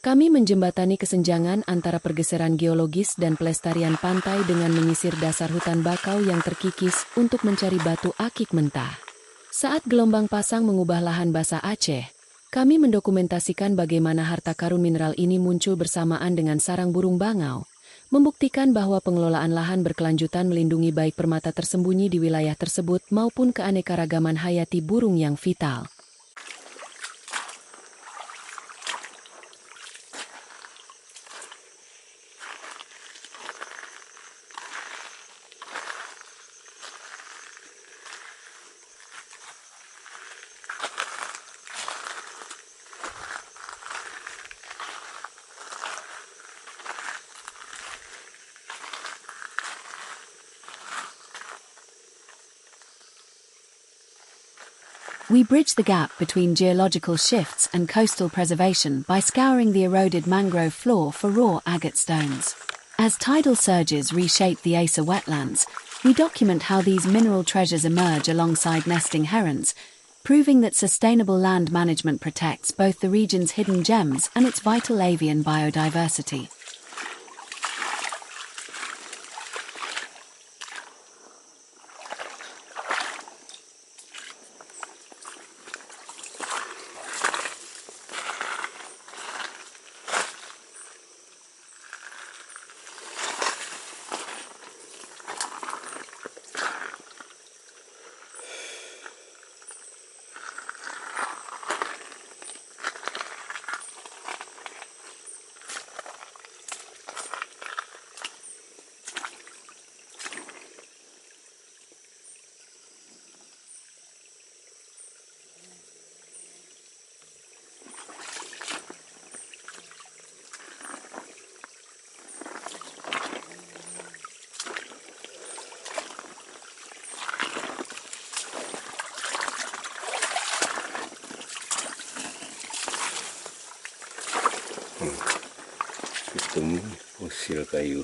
Kami menjembatani kesenjangan antara pergeseran geologis dan pelestarian pantai dengan menyisir dasar hutan bakau yang terkikis untuk mencari batu akik mentah. Saat gelombang pasang mengubah lahan basah Aceh, kami mendokumentasikan bagaimana harta karun mineral ini muncul bersamaan dengan sarang burung bangau, membuktikan bahwa pengelolaan lahan berkelanjutan melindungi baik permata tersembunyi di wilayah tersebut maupun keanekaragaman hayati burung yang vital. We bridge the gap between geological shifts and coastal preservation by scouring the eroded mangrove floor for raw agate stones. As tidal surges reshape the Asa wetlands, we document how these mineral treasures emerge alongside nesting herons, proving that sustainable land management protects both the region's hidden gems and its vital avian biodiversity. Ketemu fosil kayu.